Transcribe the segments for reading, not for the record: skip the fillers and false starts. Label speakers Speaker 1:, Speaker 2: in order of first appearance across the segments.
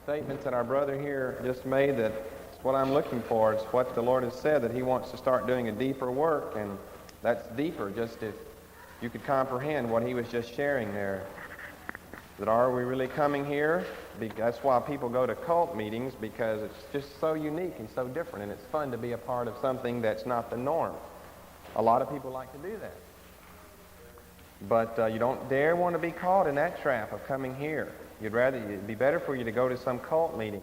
Speaker 1: statements that our brother here just made, that it's what I'm looking for. It's what the Lord has said, that He wants to start doing a deeper work, and that's deeper, just if you could comprehend what he was just sharing there. That are we really coming here? That's why people go to cult meetings, because it's just so unique and so different, and it's fun to be a part of something that's not the norm. A lot of people like to do that. But you don't dare want to be caught in that trap of coming here. It'd be better for you to go to some cult meeting.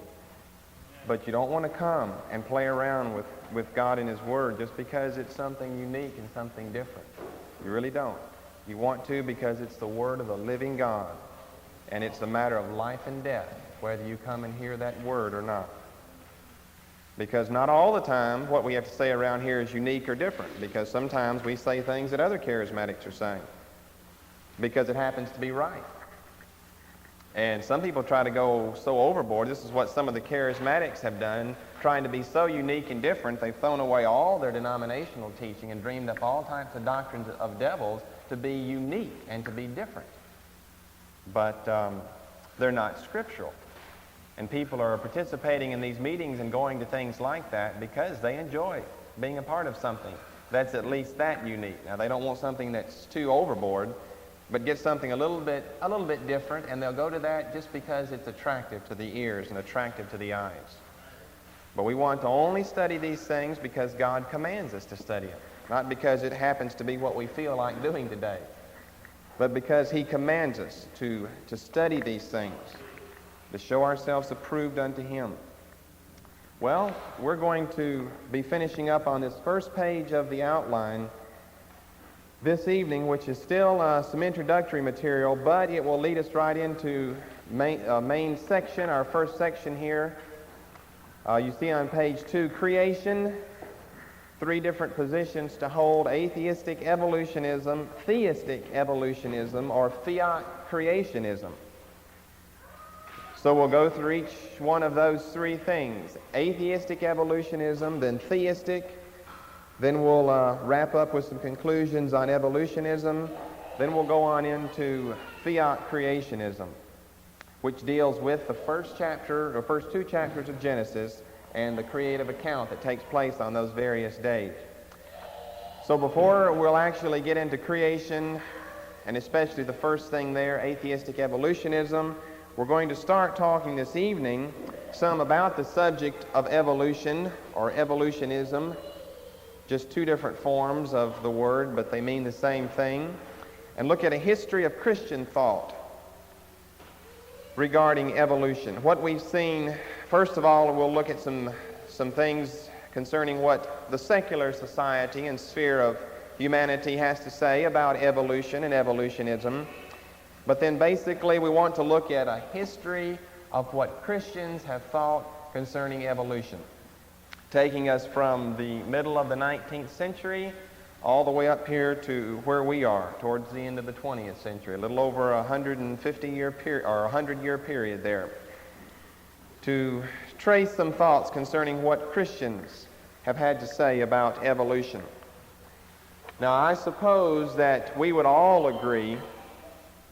Speaker 1: But you don't want to come and play around with God and His Word just because it's something unique and something different. You really don't. You want to because it's the Word of the living God. And it's a matter of life and death, whether you come and hear that Word or not. Because not all the time what we have to say around here is unique or different. Because sometimes we say things that other charismatics are saying, because it happens to be right. And some people try to go so overboard. This is what some of the charismatics have done, trying to be so unique and different. They've thrown away all their denominational teaching and dreamed up all types of doctrines of devils to be unique and to be different. But they're not scriptural. And people are participating in these meetings and going to things like that because they enjoy being a part of something that's at least that unique. Now, they don't want something that's too overboard, but get something a little bit different, and they'll go to that just because it's attractive to the ears and attractive to the eyes. But we want to only study these things because God commands us to study them, not because it happens to be what we feel like doing today, but because He commands us to study these things, to show ourselves approved unto Him. Well, we're going to be finishing up on this first page of the outline this evening, which is still some introductory material, but it will lead us right into main section, our first section here. You see on page 2, creation, 3 different positions to hold: atheistic evolutionism, theistic evolutionism, or fiat creationism. So we'll go through each one of those 3 things: atheistic evolutionism, then theistic. Then we'll wrap up with some conclusions on evolutionism. Then we'll go on into fiat creationism, which deals with the first 2 chapters of Genesis and the creative account that takes place on those various days. So before we'll actually get into creation, and especially the first thing there, atheistic evolutionism, we're going to start talking this evening some about the subject of evolution or evolutionism. Just 2 different forms of the word, but they mean the same thing. And look at a history of Christian thought regarding evolution. What we've seen, first of all, we'll look at some things concerning what the secular society and sphere of humanity has to say about evolution and evolutionism. But then basically we want to look at a history of what Christians have thought concerning evolution, taking us from the middle of the 19th century all the way up here to where we are towards the end of the 20th century, a little over a 150-year period or 100-year period there, to trace some thoughts concerning what Christians have had to say about evolution. Now, I suppose that we would all agree.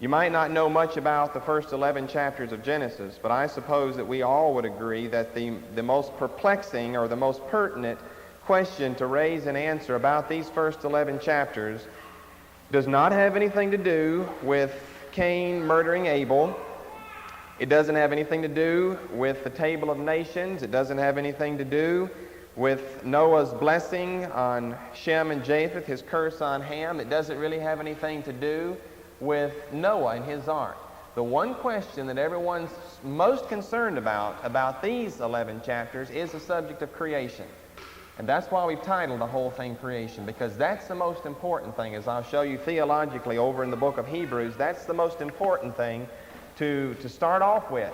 Speaker 1: You might not know much about the first 11 chapters of Genesis, but I suppose that we all would agree that the most perplexing or the most pertinent question to raise and answer about these first 11 chapters does not have anything to do with Cain murdering Abel. It doesn't have anything to do with the Table of Nations. It doesn't have anything to do with Noah's blessing on Shem and Japheth, his curse on Ham. It doesn't really have anything to do with Noah and his ark. The one question that everyone's most concerned about these 11 chapters is the subject of creation. And that's why we've titled the whole thing Creation, because that's the most important thing. As I'll show you theologically over in the book of Hebrews, that's the most important thing to start off with.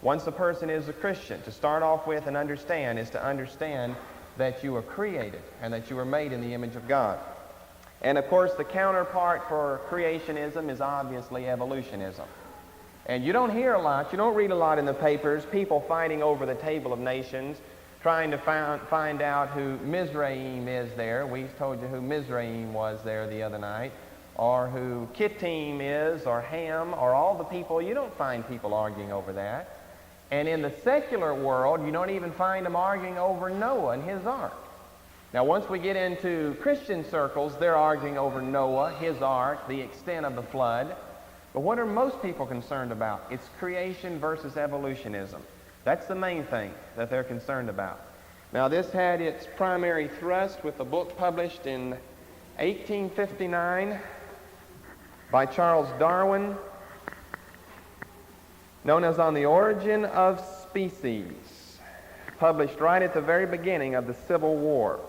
Speaker 1: Once a person is a Christian, to start off with and understand is to understand that you are created and that you are made in the image of God. And of course, the counterpart for creationism is obviously evolutionism. And you don't hear a lot, you don't read a lot in the papers, people fighting over the Table of Nations, trying to find out who Mizraim is there. We told you who Mizraim was there the other night. Or who Kittim is, or Ham, or all the people. You don't find people arguing over that. And in the secular world, you don't even find them arguing over Noah and his ark. Now, once we get into Christian circles, they're arguing over Noah, his ark, the extent of the flood. But what are most people concerned about? It's creation versus evolutionism. That's the main thing that they're concerned about. Now, this had its primary thrust with a book published in 1859 by Charles Darwin, known as On the Origin of Species, published right at the very beginning of the Civil War.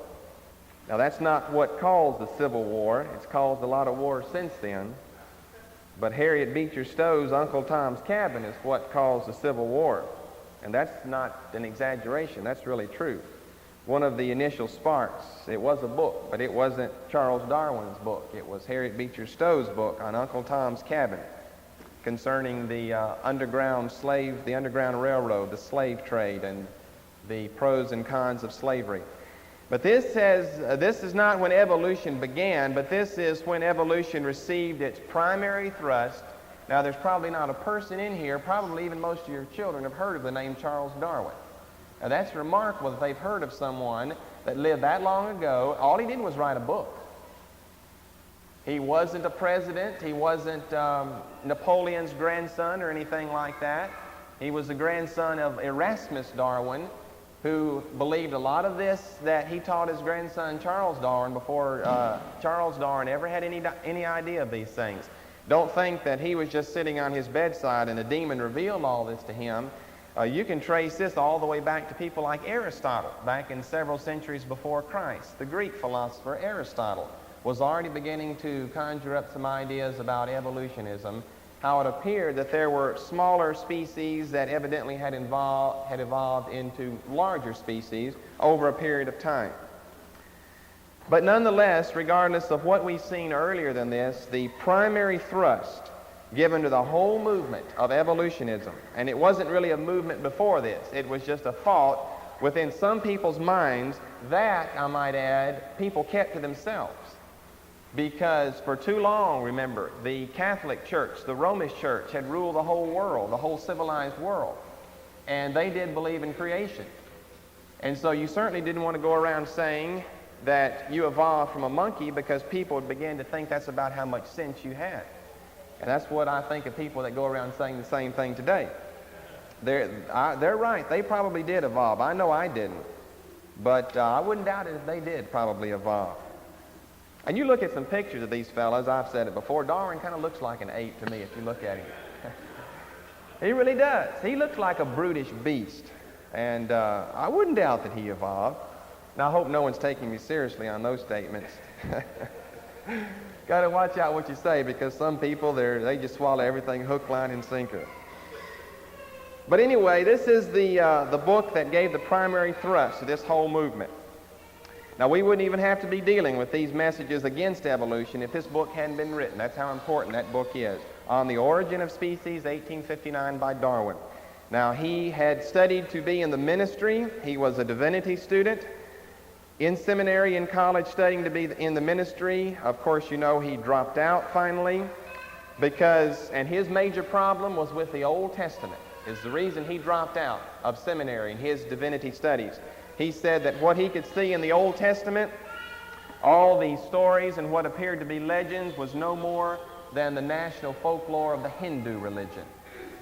Speaker 1: Now, that's not what caused the Civil War. It's caused a lot of wars since then. But Harriet Beecher Stowe's Uncle Tom's Cabin is what caused the Civil War. And that's not an exaggeration. That's really true. One of the initial sparks, it was a book, but it wasn't Charles Darwin's book. It was Harriet Beecher Stowe's book on Uncle Tom's Cabin, concerning the underground railroad, the slave trade, and the pros and cons of slavery. But this is not when evolution began, but this is when evolution received its primary thrust. Now, there's probably not a person in here, probably even most of your children have heard of the name Charles Darwin. Now, that's remarkable that they've heard of someone that lived that long ago. All he did was write a book. He wasn't a president. He wasn't Napoleon's grandson or anything like that. He was the grandson of Erasmus Darwin, who believed a lot of this that he taught his grandson Charles Darwin before Charles Darwin ever had any idea of these things. Don't think that he was just sitting on his bedside and a demon revealed all this to him. You can trace this all the way back to people like Aristotle, back in several centuries before Christ. The Greek philosopher Aristotle was already beginning to conjure up some ideas about evolutionism, how it appeared that there were smaller species that evidently had evolved into larger species over a period of time. But nonetheless, regardless of what we've seen earlier than this, the primary thrust given to the whole movement of evolutionism, and it wasn't really a movement before this, it was just a thought within some people's minds that, I might add, people kept to themselves. Because for too long, remember, the Catholic Church, the Romish Church, had ruled the whole world, the whole civilized world. And they did believe in creation. And so you certainly didn't want to go around saying that you evolved from a monkey, because people would begin to think that's about how much sense you had. And that's what I think of people that go around saying the same thing today. They're right. They probably did evolve. I know I didn't. But I wouldn't doubt it if they did probably evolve. And you look at some pictures of these fellas, I've said it before, Darwin kind of looks like an ape to me if you look at him. He really does. He looks like a brutish beast. And I wouldn't doubt that he evolved. Now, I hope no one's taking me seriously on those statements. Got to watch out what you say, because some people, they just swallow everything hook, line, and sinker. But anyway, this is the book that gave the primary thrust to this whole movement. Now, we wouldn't even have to be dealing with these messages against evolution if this book hadn't been written. That's how important that book is. On the Origin of Species, 1859, by Darwin. Now, he had studied to be in the ministry. He was a divinity student. In seminary, in college, studying to be in the ministry. Of course, you know he dropped out finally and his major problem was with the Old Testament. Is the reason he dropped out of seminary in his divinity studies. He said that what he could see in the Old Testament, all these stories and what appeared to be legends, was no more than the national folklore of the Hindu religion.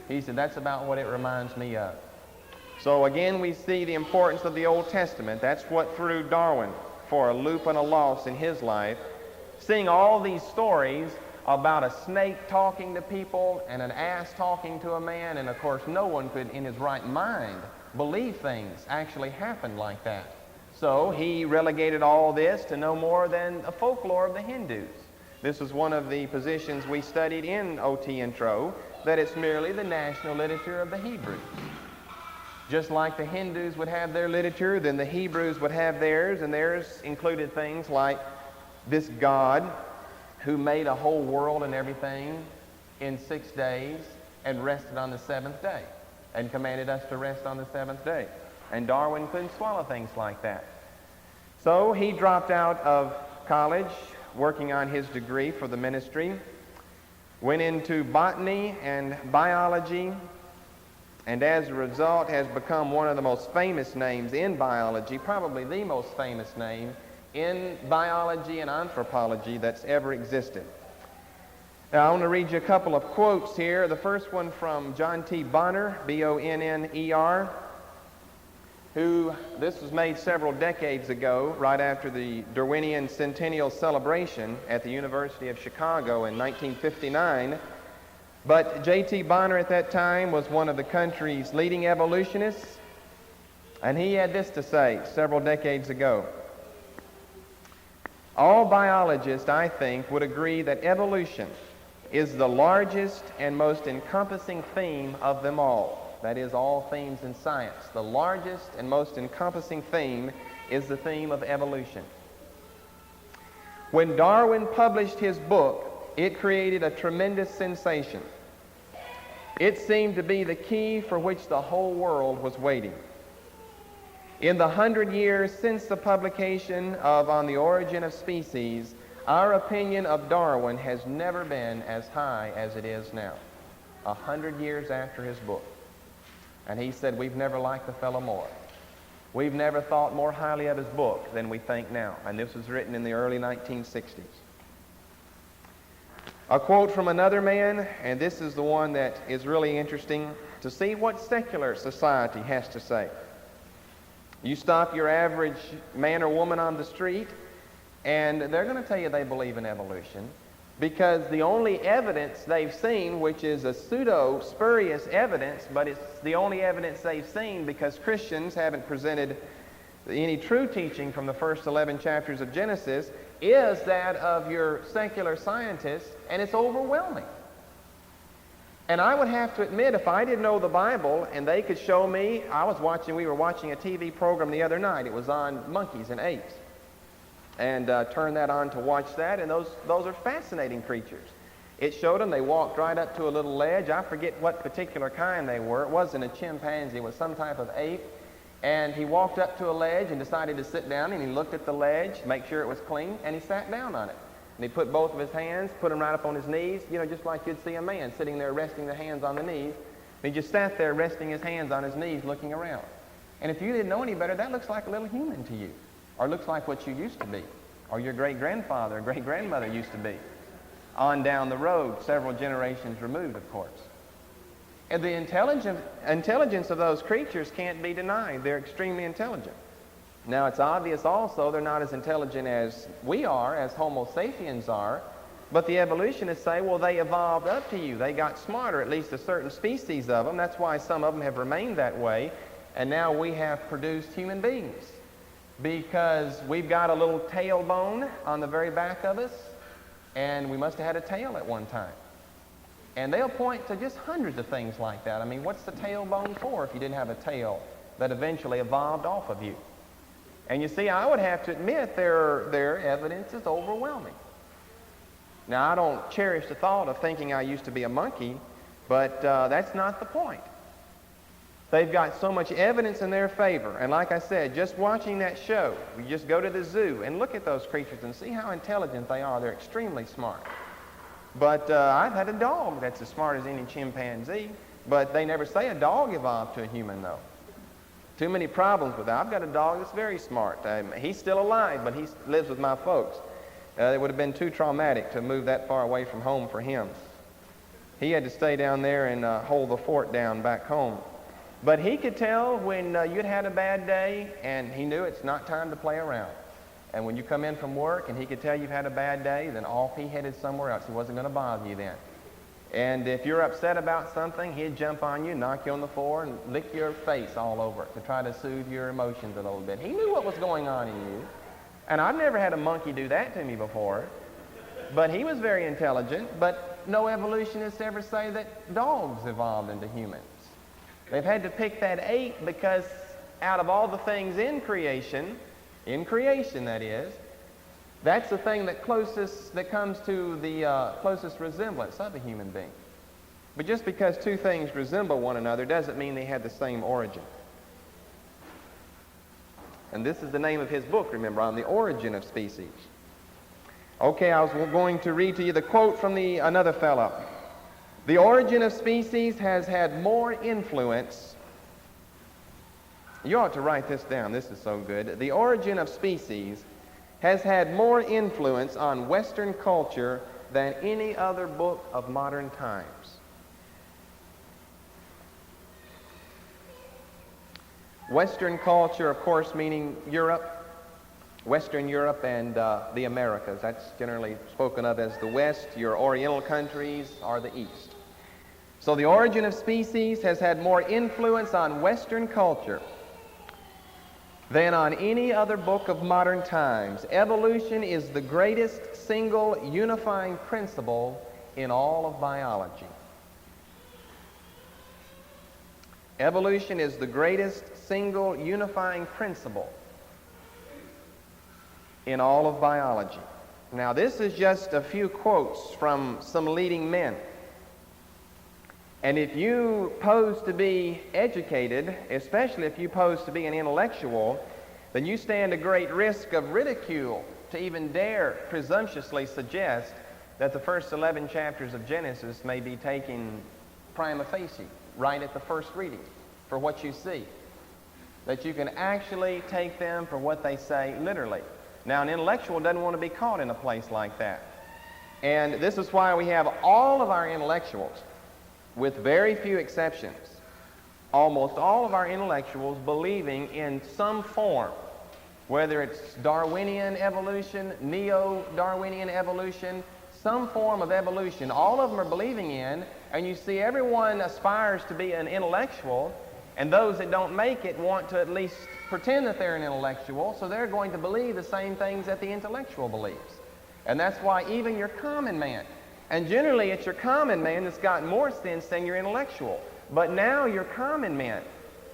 Speaker 1: He said, that's about what it reminds me of. So again, we see the importance of the Old Testament. That's what threw Darwin for a loop and a loss in his life. Seeing all these stories about a snake talking to people and an ass talking to a man, and of course no one could in his right mind believe things actually happened like that. So he relegated all this to no more than a folklore of the Hindus. This is one of the positions we studied in OT Intro, that it's merely the national literature of the Hebrews. Just like the Hindus would have their literature, then the Hebrews would have theirs, and theirs included things like this God who made a whole world and everything in 6 days and rested on the seventh day, and commanded us to rest on the seventh day. And Darwin couldn't swallow things like that. So he dropped out of college, working on his degree for the ministry, went into botany and biology, and as a result has become one of the most famous names in biology, probably the most famous name in biology and anthropology that's ever existed. Now, I want to read you a couple of quotes here. The first one from John T. Bonner, B-O-N-N-E-R, who, this was made several decades ago, right after the Darwinian Centennial Celebration at the University of Chicago in 1959. But J.T. Bonner at that time was one of the country's leading evolutionists, and he had this to say several decades ago. All biologists, I think, would agree that evolution is the largest and most encompassing theme of them all. That is, all themes in science. The largest and most encompassing theme is the theme of evolution. When Darwin published his book, it created a tremendous sensation. It seemed to be the key for which the whole world was waiting. In the 100 years since the publication of On the Origin of Species, our opinion of Darwin has never been as high as it is now, 100 years after his book. And he said, we've never liked the fellow more. We've never thought more highly of his book than we think now. And this was written in the early 1960s. A quote from another man, and this is the one that is really interesting to see what secular society has to say. You stop your average man or woman on the street, and they're going to tell you they believe in evolution because the only evidence they've seen, which is a pseudo-spurious evidence, but it's the only evidence they've seen because Christians haven't presented any true teaching from the first 11 chapters of Genesis, is that of your secular scientists, and it's overwhelming. And I would have to admit, if I didn't know the Bible and they could show me, we were watching a TV program the other night. It was on monkeys and apes. And turned that on to watch that, and those are fascinating creatures. It showed them, they walked right up to a little ledge. I forget what particular kind they were. It wasn't a chimpanzee, it was some type of ape. And he walked up to a ledge and decided to sit down, and he looked at the ledge, make sure it was clean, and he sat down on it. And he put both of his hands, put them right up on his knees, just like you'd see a man sitting there resting the hands on the knees. And he just sat there resting his hands on his knees looking around. And if you didn't know any better, that looks like a little human to you, or looks like what you used to be, or your great-grandfather or great-grandmother used to be, on down the road, several generations removed, of course. And the intelligence of those creatures can't be denied. They're extremely intelligent. Now, it's obvious also they're not as intelligent as we are, as Homo sapiens are, but the evolutionists say, well, they evolved up to you. They got smarter, at least a certain species of them. That's why some of them have remained that way, and now we have produced human beings, because we've got a little tailbone on the very back of us, and we must have had a tail at one time. And they'll point to just hundreds of things like that. I mean, what's the tailbone for if you didn't have a tail that eventually evolved off of you? And you see, I would have to admit their evidence is overwhelming. Now, I don't cherish the thought of thinking I used to be a monkey, but that's not the point. They've got so much evidence in their favor. And like I said, just watching that show, you just go to the zoo and look at those creatures and see how intelligent they are. They're extremely smart. But I've had a dog that's as smart as any chimpanzee, but they never say a dog evolved to a human, though. Too many problems with that. I've got a dog that's very smart. He's still alive, but he lives with my folks. It would have been too traumatic to move that far away from home for him. He had to stay down there and hold the fort down back home. But he could tell when you'd had a bad day, and he knew it's not time to play around. And when you come in from work and he could tell you've had a bad day, then off he headed somewhere else. He wasn't going to bother you then. And if you're upset about something, he'd jump on you, knock you on the floor, and lick your face all over to try to soothe your emotions a little bit. He knew what was going on in you. And I've never had a monkey do that to me before. But he was very intelligent. But no evolutionists ever say that dogs evolved into humans. They've had to pick that ape because out of all the things in creation that is, that's the thing that comes to the closest resemblance of a human being. But just because two things resemble one another doesn't mean they had the same origin. And this is the name of his book, remember, On the Origin of Species. Okay, I was going to read to you the quote from another fellow. The Origin of Species has had more influence. You ought to write this down. This is so good. The Origin of Species has had more influence on Western culture than any other book of modern times. Western culture, of course, meaning Europe, Western Europe and the Americas. That's generally spoken of as the West. Your Oriental countries are the East. So the Origin of Species has had more influence on Western culture than on any other book of modern times. Evolution is the greatest single unifying principle in all of biology. Evolution is the greatest single unifying principle in all of biology. Now, this is just a few quotes from some leading men. And if you pose to be educated, especially if you pose to be an intellectual, then you stand a great risk of ridicule to even dare presumptuously suggest that the first 11 chapters of Genesis may be taken prima facie, right at the first reading, for what you see. That you can actually take them for what they say literally. Now, an intellectual doesn't want to be caught in a place like that. And this is why we have all of our intellectuals, with very few exceptions, almost all of our intellectuals believing in some form, whether it's Darwinian evolution, neo-Darwinian evolution, some form of evolution, all of them are believing in, and you see everyone aspires to be an intellectual, and those that don't make it want to at least pretend that they're an intellectual, so they're going to believe the same things that the intellectual believes. And that's why even your common man, and generally it's your common man that's got more sense than your intellectual, but now your common men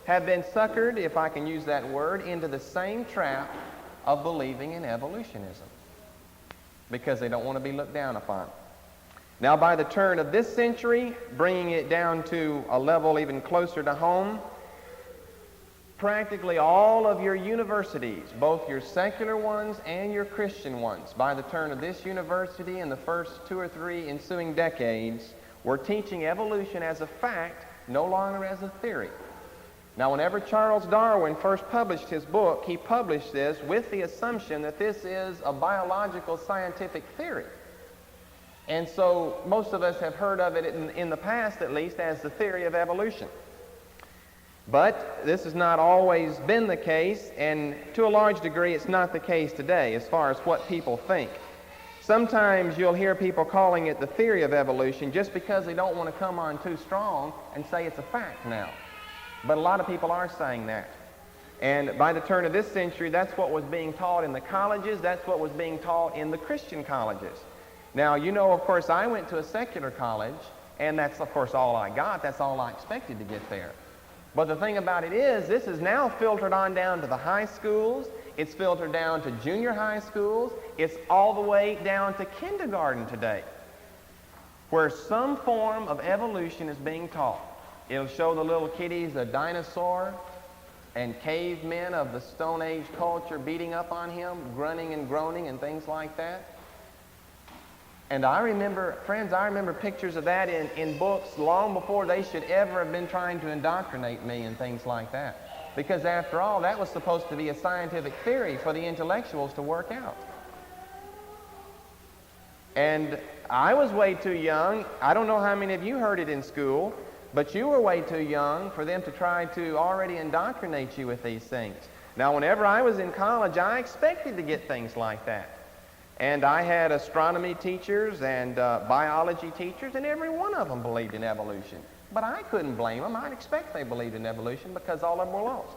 Speaker 1: have been suckered, if I can use that word, into the same trap of believing in evolutionism because they don't want to be looked down upon. Now, by the turn of this century, bringing it down to a level even closer to home, practically all of your universities, both your secular ones and your Christian ones, by the turn of this university in the first 2 or 3 ensuing decades, were teaching evolution as a fact, no longer as a theory. Now, whenever Charles Darwin first published his book, he published this with the assumption that this is a biological scientific theory. And so most of us have heard of it in the past, at least, as the theory of evolution. But this has not always been the case, and to a large degree it's not the case today as far as what people think. Sometimes you'll hear people calling it the theory of evolution just because they don't want to come on too strong and say it's a fact now. But a lot of people are saying that. And by the turn of this century, that's what was being taught in the colleges, that's what was being taught in the Christian colleges. Now, you know, of course, I went to a secular college, and that's, of course, all I got. That's all I expected to get there. But the thing about it is, this is now filtered on down to the high schools. It's filtered down to junior high schools. It's all the way down to kindergarten today, where some form of evolution is being taught. It'll show the little kiddies a dinosaur and cavemen of the Stone Age culture beating up on him, grunting and groaning and things like that. And I remember, friends, I remember pictures of that in books long before they should ever have been trying to indoctrinate me and things like that. Because after all, that was supposed to be a scientific theory for the intellectuals to work out. And I was way too young. I don't know how many of you heard it in school, but you were way too young for them to try to already indoctrinate you with these things. Now, whenever I was in college, I expected to get things like that. And I had astronomy teachers and biology teachers, and every one of them believed in evolution. But I couldn't blame them. I'd expect they believed in evolution because all of them were lost.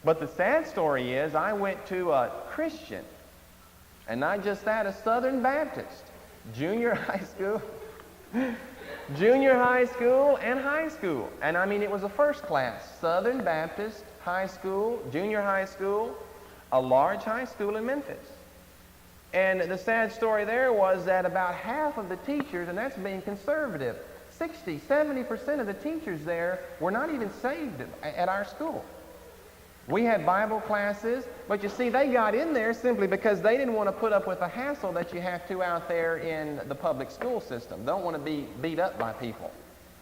Speaker 1: But the sad story is I went to a Christian, and not just that, a Southern Baptist, junior high school, junior high school and high school. And I mean, it was a first class, Southern Baptist high school, junior high school, a large high school in Memphis. And the sad story there was that about half of the teachers, and that's being conservative, 60, 70% of the teachers there were not even saved at our school. We had Bible classes, but you see, they got in there simply because they didn't want to put up with the hassle that you have to out there in the public school system. They don't want to be beat up by people.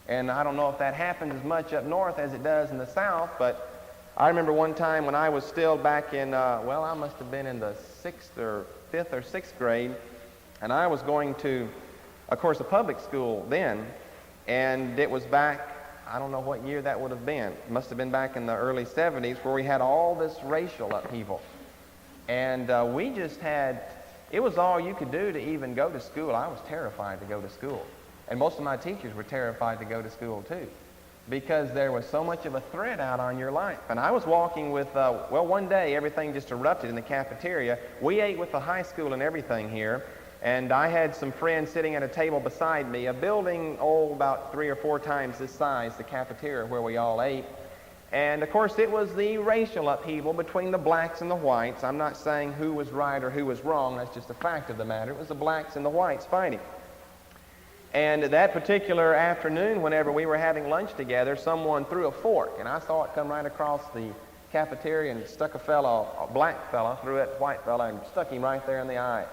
Speaker 1: And I don't know if that happens as much up north as it does in the south, but I remember one time when I was still back in, well, I must have been in the 5th or 6th grade, and I was going to, of course, a public school then, and it was back, I don't know what year that would have been. It must have been back in the early 70s where we had all this racial upheaval. And we just had, it was all you could do to even go to school. I was terrified to go to school. And most of my teachers were terrified to go to school too, because there was so much of a threat out on your life. And I was walking with, well, one day everything just erupted in the cafeteria. We ate with the high school and everything here. And I had some friends sitting at a table beside me, a building, about 3 or 4 times this size, the cafeteria where we all ate. And, of course, it was the racial upheaval between the blacks and the whites. I'm not saying who was right or who was wrong. That's just a fact of the matter. It was the blacks and the whites fighting. And that particular afternoon, whenever we were having lunch together, someone threw a fork, and I saw it come right across the cafeteria and stuck a black fella, threw it, white fella, and stuck him right there in the eye.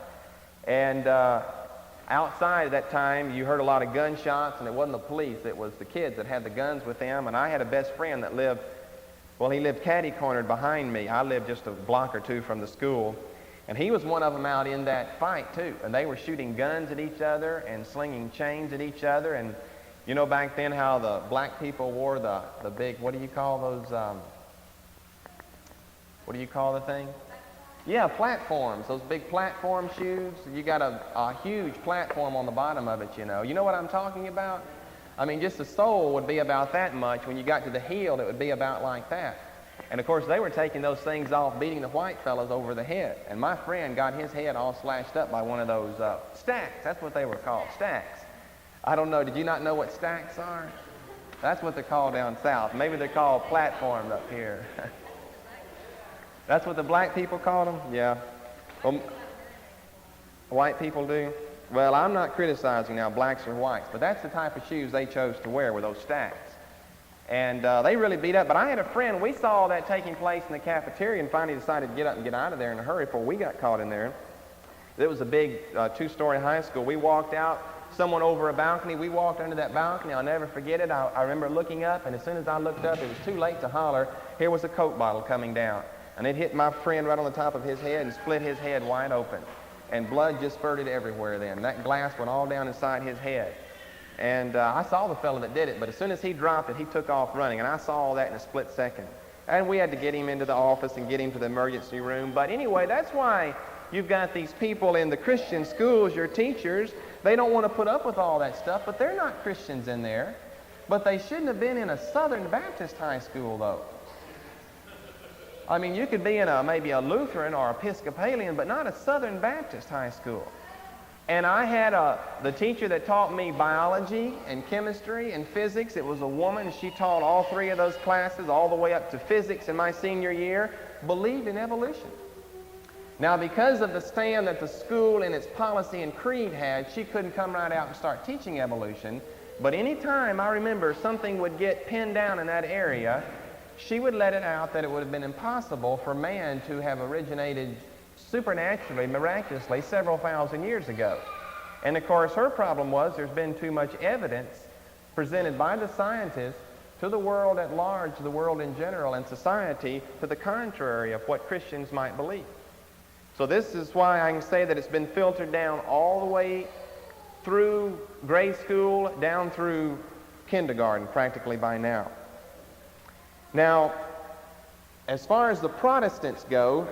Speaker 1: And outside at that time, you heard a lot of gunshots, and it wasn't the police. It was the kids that had the guns with them. And I had a best friend that lived, well, he lived catty-cornered behind me. I lived just a block or 2 from the school. And he was one of them out in that fight, too. And they were shooting guns at each other and slinging chains at each other. And you know back then how the black people wore the big, what do you call those, what do you call the thing? Yeah, platforms, those big platform shoes. You got a huge platform on the bottom of it, you know. You know what I'm talking about? I mean, just the sole would be about that much. When you got to the heel, it would be about like that. And, of course, they were taking those things off, beating the white fellas over the head. And my friend got his head all slashed up by one of those stacks. That's what they were called, stacks. I don't know. Did you not know what stacks are? That's what they're called down south. Maybe they're called platforms up here. That's what the black people call them? Yeah. Well, white people do? Well, I'm not criticizing now blacks or whites, but that's the type of shoes they chose to wear, were those stacks. And they really beat up. But I had a friend, we saw all that taking place in the cafeteria and finally decided to get up and get out of there in a hurry before we got caught in there. It was a big 2-story high school. We walked out, someone over a balcony. We walked under that balcony. I'll never forget it. I remember looking up, and as soon as I looked up, it was too late to holler. Here was a Coke bottle coming down. And it hit my friend right on the top of his head and split his head wide open. And blood just spurted everywhere then. That glass went all down inside his head. And I saw the fellow that did it, but as soon as he dropped it, he took off running. And I saw all that in a split second. And we had to get him into the office and get him to the emergency room. But anyway, that's why you've got these people in the Christian schools, your teachers. They don't want to put up with all that stuff, but they're not Christians in there. But they shouldn't have been in a Southern Baptist high school, though. I mean, you could be in maybe a Lutheran or Episcopalian, but not a Southern Baptist high school. And I had the teacher that taught me biology and chemistry and physics. It was a woman. She taught all 3 of those classes all the way up to physics in my senior year, believed in evolution. Now, because of the stand that the school and its policy and creed had, she couldn't come right out and start teaching evolution. But any time I remember something would get pinned down in that area, she would let it out that it would have been impossible for man to have originated supernaturally, miraculously, several thousand years ago. And of course, her problem was there's been too much evidence presented by the scientists to the world at large, the world in general, and society to the contrary of what Christians might believe. So this is why I can say that it's been filtered down all the way through grade school, down through kindergarten practically by now. Now, as far as the Protestants go,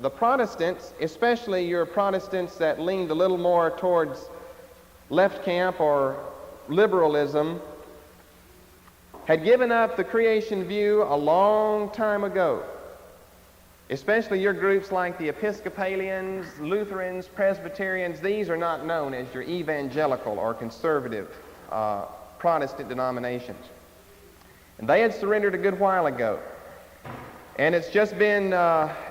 Speaker 1: the Protestants, especially your Protestants that leaned a little more towards left camp or liberalism, had given up the creation view a long time ago. Especially your groups like the Episcopalians, Lutherans, Presbyterians, these are not known as your evangelical or conservative Protestant denominations. And they had surrendered a good while ago. And it's just been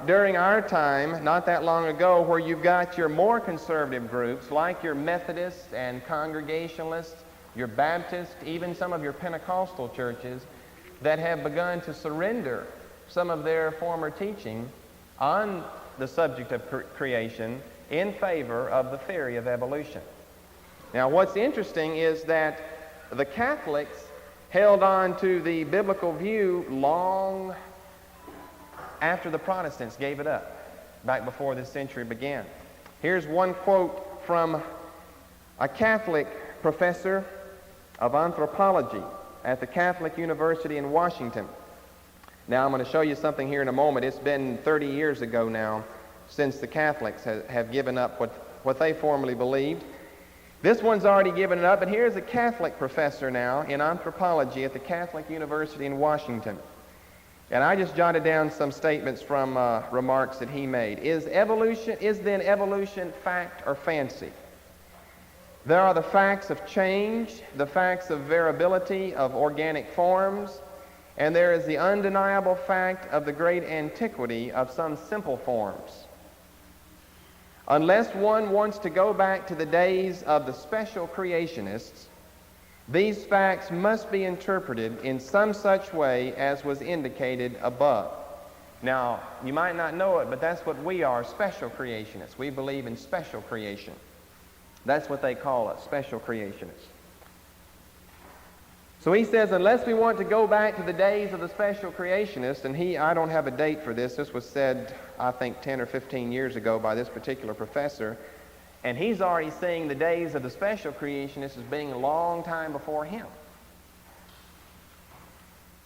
Speaker 1: during our time, not that long ago, where you've got your more conservative groups, like your Methodists and Congregationalists, your Baptists, even some of your Pentecostal churches, that have begun to surrender some of their former teaching on the subject of creation in favor of the theory of evolution. Now, what's interesting is that the Catholics held on to the biblical view long after the Protestants gave it up, back before this century began. Here's one quote from a Catholic professor of anthropology at the Catholic University in Washington. Now, I'm going to show you something here in a moment. It's been 30 years ago now since the Catholics have given up what they formerly believed. This one's already given it up, but here's a Catholic professor now in anthropology at the Catholic University in Washington. And I just jotted down some statements from remarks that he made. Is then evolution fact or fancy? There are the facts of change, the facts of variability of organic forms, and there is the undeniable fact of the great antiquity of some simple forms. Unless one wants to go back to the days of the special creationists, these facts must be interpreted in some such way as was indicated above. Now, you might not know it, but that's what we are, special creationists. We believe in special creation. That's what they call us, special creationists. So he says, unless we want to go back to the days of the special creationists, and I don't have a date for this. This was said, I think, 10 or 15 years ago by this particular professor. And he's already seeing the days of the special creationists as being a long time before him.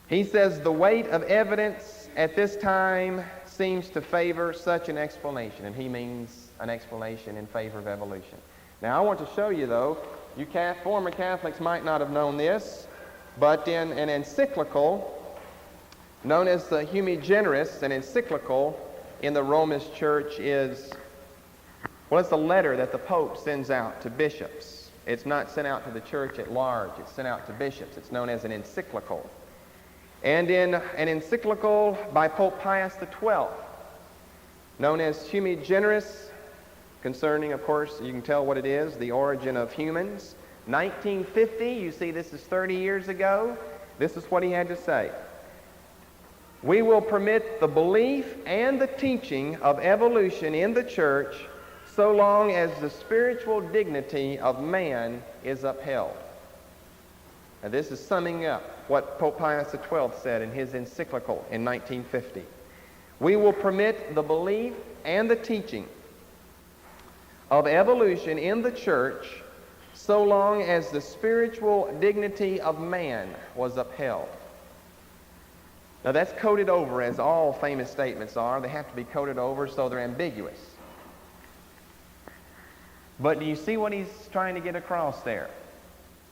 Speaker 1: He says, the weight of evidence at this time seems to favor such an explanation. And he means an explanation in favor of evolution. Now, I want to show you, though, you former Catholics might not have known this, but in an encyclical known as the Humani Generis, an encyclical in the Romish Church is, well, it's a letter that the Pope sends out to bishops. It's not sent out to the church at large. It's sent out to bishops. It's known as an encyclical. And in an encyclical by Pope Pius XII, known as Humani Generis, concerning, of course, you can tell what it is, the origin of humans, 1950, you see this is 30 years ago. This is what he had to say. We will permit the belief and the teaching of evolution in the church so long as the spiritual dignity of man is upheld. Now, this is summing up what Pope Pius XII said in his encyclical in 1950. We will permit the belief and the teaching of evolution in the church so long as the spiritual dignity of man was upheld. Now, that's coded over, as all famous statements are. They have to be coded over so they're ambiguous. But do you see what he's trying to get across there?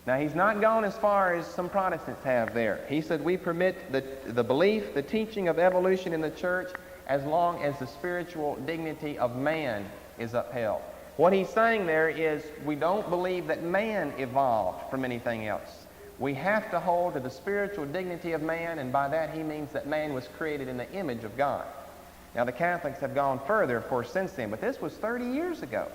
Speaker 1: Now, he's not gone as far as some Protestants have there. He said we permit the belief, the teaching of evolution in the church as long as the spiritual dignity of man is upheld. What he's saying there is we don't believe that man evolved from anything else. We have to hold to the spiritual dignity of man, and by that he means that man was created in the image of God. Now, the Catholics have gone further, of course, since then, but this was 30 years ago.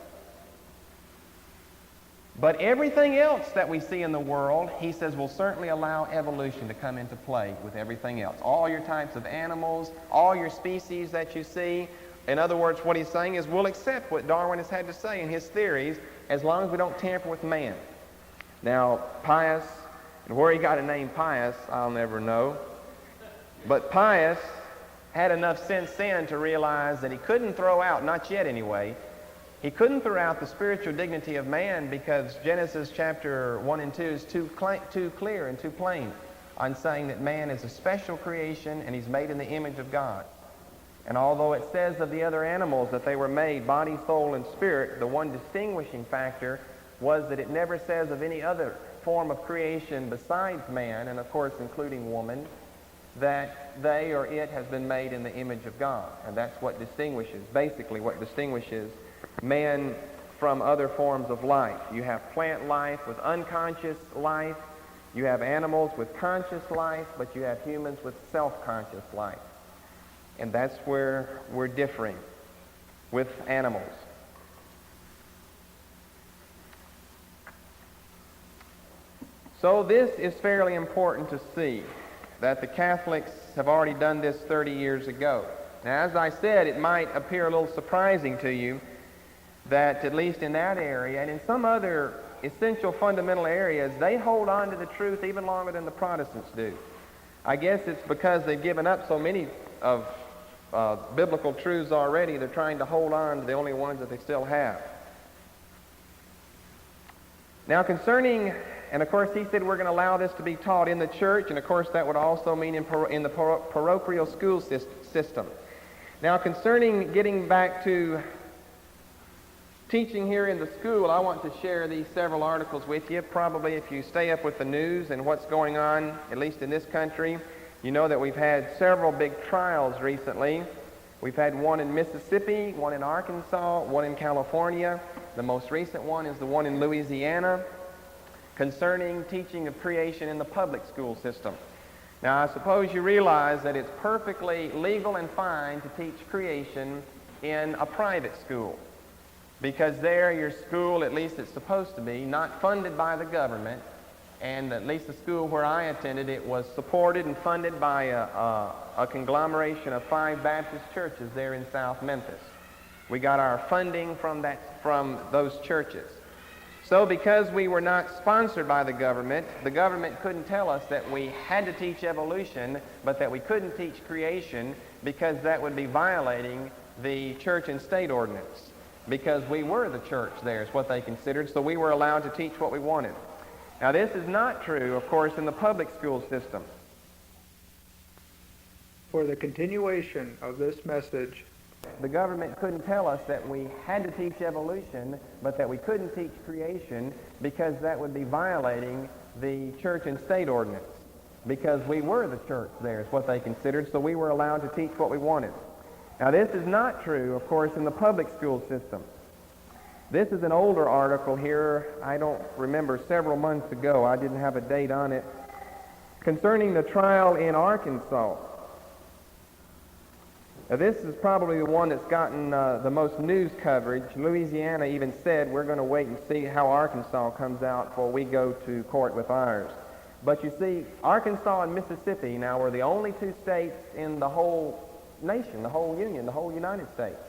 Speaker 1: But everything else that we see in the world, he says, will certainly allow evolution to come into play with everything else. All your types of animals, all your species that you see. In other words, what he's saying is we'll accept what Darwin has had to say in his theories as long as we don't tamper with man. Now, Pius, and where he got a name Pius, I'll never know. But Pius had enough sense then to realize that he couldn't throw out, not yet anyway, he couldn't throw out the spiritual dignity of man because Genesis chapter 1 and 2 is too clear and too plain on saying that man is a special creation and he's made in the image of God. And although it says of the other animals that they were made body, soul, and spirit, the one distinguishing factor was that it never says of any other form of creation besides man, and of course including woman, that they or it has been made in the image of God. And that's what distinguishes, basically what distinguishes man from other forms of life. You have plant life with unconscious life. You have animals with conscious life, but you have humans with self-conscious life. And that's where we're differing with animals. So this is fairly important to see. that the Catholics have already done this 30 years ago. Now, as I said, it might appear a little surprising to you that at least in that area and in some other essential fundamental areas, they hold on to the truth even longer than the Protestants do. I guess it's because they've given up so many of biblical truths already, they're trying to hold on to the only ones that they still have. Now concerning, and of course he said we're going to allow this to be taught in the church, and of course that would also mean in the parochial school system. Now concerning getting back to teaching here in the school, I want to share these several articles with you. Probably if you stay up with the news and what's going on, at least in this country, you know that we've had several big trials recently. We've had one in Mississippi, one in Arkansas, one in California. The most recent one is the one in Louisiana concerning teaching of creation in the public school system. Now, I suppose you realize that it's perfectly legal and fine to teach creation in a private school, because there your school, at least it's supposed to be, not funded by the government, and at least the school where I attended, it was supported and funded by a conglomeration of 5 Baptist churches there in South Memphis. We got our funding from those churches. So because we were not sponsored by the government couldn't tell us that we had to teach evolution, but that we couldn't teach creation, because that would be violating the church and state ordinance. Because we were the church there, is what they considered, so we were allowed to teach what we wanted. Now this is not true, of course, in the public school system.
Speaker 2: For the continuation of this message,
Speaker 1: the government couldn't tell us that we had to teach evolution, but that we couldn't teach creation, because that would be violating the church and state ordinance. Because we were the church there, is what they considered, so we were allowed to teach what we wanted. Now this is not true, of course, in the public school system. This is an older article here, I don't remember, several months ago. I didn't have a date on it. Concerning the trial in Arkansas. Now this is probably the one that's gotten the most news coverage. Louisiana even said, we're going to wait and see how Arkansas comes out before we go to court with ours. But you see, Arkansas and Mississippi now were the only 2 states in the whole nation, the whole Union, the whole United States,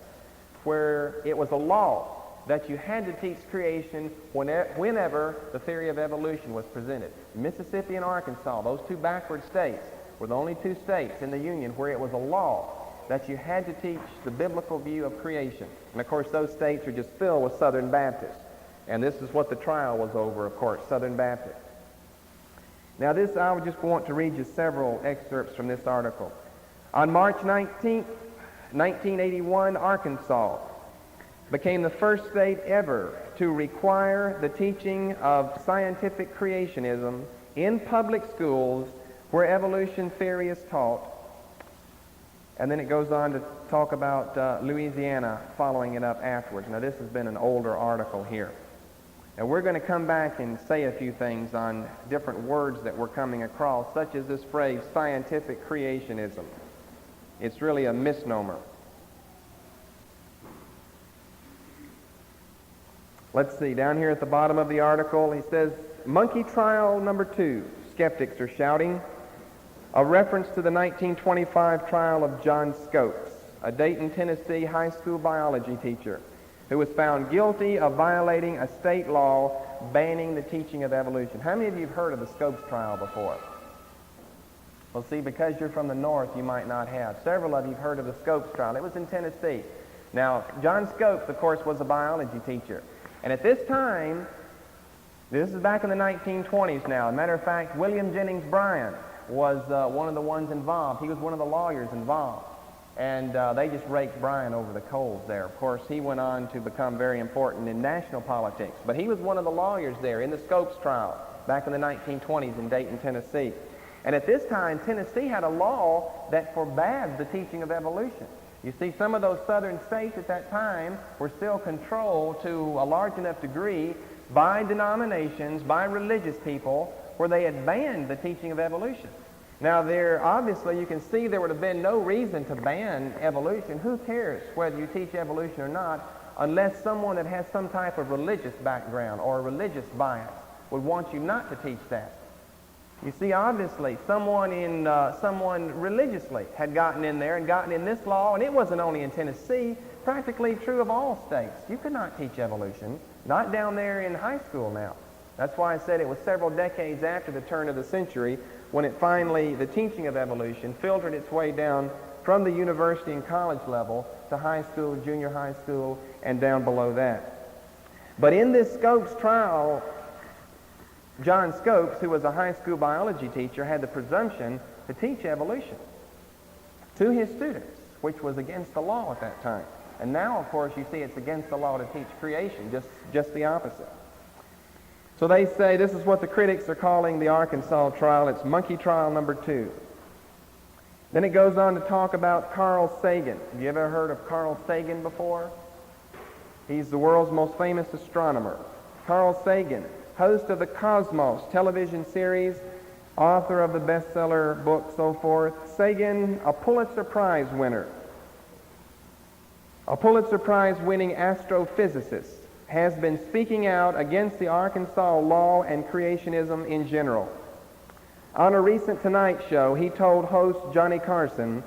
Speaker 1: where it was a law that you had to teach creation whenever the theory of evolution was presented. Mississippi and Arkansas, those 2 backward states, were the only 2 states in the Union where it was a law that you had to teach the biblical view of creation. And of course those states are just filled with Southern Baptists. And this is what the trial was over, of course, Southern Baptists. Now this, I would just want to read you several excerpts from this article. On March 19th, 1981, Arkansas became the first state ever to require the teaching of scientific creationism in public schools where evolution theory is taught. And then it goes on to talk about Louisiana following it up afterwards. Now this has been an older article here. And we're going to come back and say a few things on different words that we're coming across, such as this phrase, scientific creationism. It's really a misnomer. Let's see, down here at the bottom of the article, he says, monkey trial number 2, skeptics are shouting. A reference to the 1925 trial of John Scopes, a Dayton, Tennessee high school biology teacher who was found guilty of violating a state law banning the teaching of evolution. How many of you have heard of the Scopes trial before? Well, see, because you're from the north, you might not have. Several of you have heard of the Scopes trial. It was in Tennessee. Now, John Scopes, of course, was a biology teacher. And at this time, this is back in the 1920s now. As a matter of fact, William Jennings Bryan was one of the ones involved. He was one of the lawyers involved. And they just raked Bryan over the coals there. Of course, he went on to become very important in national politics. But he was one of the lawyers there in the Scopes trial back in the 1920s in Dayton, Tennessee. And at this time, Tennessee had a law that forbade the teaching of evolution. You see, some of those southern states at that time were still controlled to a large enough degree by denominations, by religious people, where they had banned the teaching of evolution. Now, there obviously you can see there would have been no reason to ban evolution. Who cares whether you teach evolution or not, unless someone that has some type of religious background or a religious bias would want you not to teach that. You see, obviously, someone religiously had gotten in there and gotten in this law, and it wasn't only in Tennessee, practically true of all states. You could not teach evolution, not down there in high school now. That's why I said it was several decades after the turn of the century when it finally, the teaching of evolution filtered its way down from the university and college level to high school, junior high school, and down below that. But in this Scopes trial, John Scopes, who was a high school biology teacher, had the presumption to teach evolution to his students, which was against the law at that time. And now, of course, you see it's against the law to teach creation, just the opposite. So they say this is what the critics are calling the Arkansas trial. It's monkey trial number 2. Then it goes on to talk about Carl Sagan. Have you ever heard of Carl Sagan before? He's the world's most famous astronomer. Carl Sagan, host of the Cosmos television series, author of the bestseller book, so forth. Sagan, a Pulitzer Prize winner. A Pulitzer Prize winning astrophysicist, has been speaking out against the Arkansas law and creationism in general. On a recent Tonight Show, he told host Johnny Carson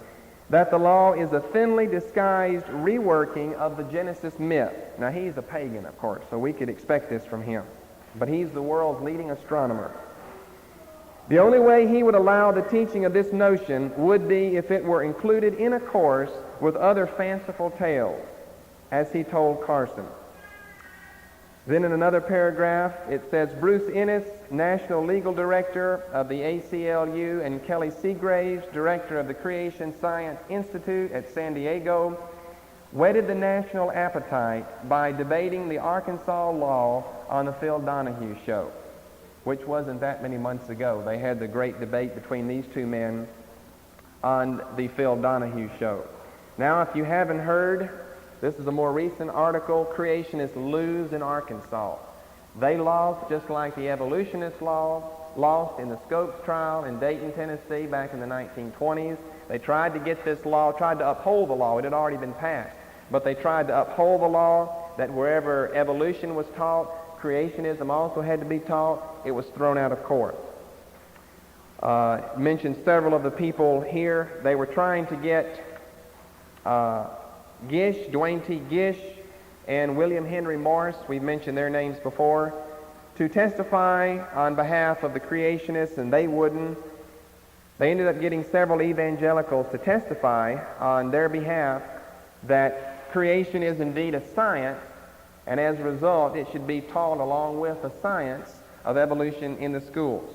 Speaker 1: that the law is a thinly disguised reworking of the Genesis myth. Now, he's a pagan, of course, so we could expect this from him. But he's the world's leading astronomer. The only way he would allow the teaching of this notion would be if it were included in a course with other fanciful tales, as he told Carson. Then in another paragraph, it says, Bruce Ennis, National Legal Director of the ACLU, and Kelly Seagraves, Director of the Creation Science Institute at San Diego, whetted the national appetite by debating the Arkansas law on the Phil Donahue Show, which wasn't that many months ago. They had the great debate between these two men on the Phil Donahue Show. Now, if you haven't heard, this is a more recent article. Creationists lose in Arkansas. They lost just like the evolutionists lost in the Scopes trial in Dayton, Tennessee back in the 1920s. They tried to get this law, tried to uphold the law. It had already been passed. But they tried to uphold the law that wherever evolution was taught, creationism also had to be taught. It was thrown out of court. Mentioned several of the people here. They were trying to get Gish, Dwayne T. Gish, and William Henry Morris, we've mentioned their names before, to testify on behalf of the creationists, and they wouldn't. They ended up getting several evangelicals to testify on their behalf that creation is indeed a science, and as a result, it should be taught along with the science of evolution in the schools.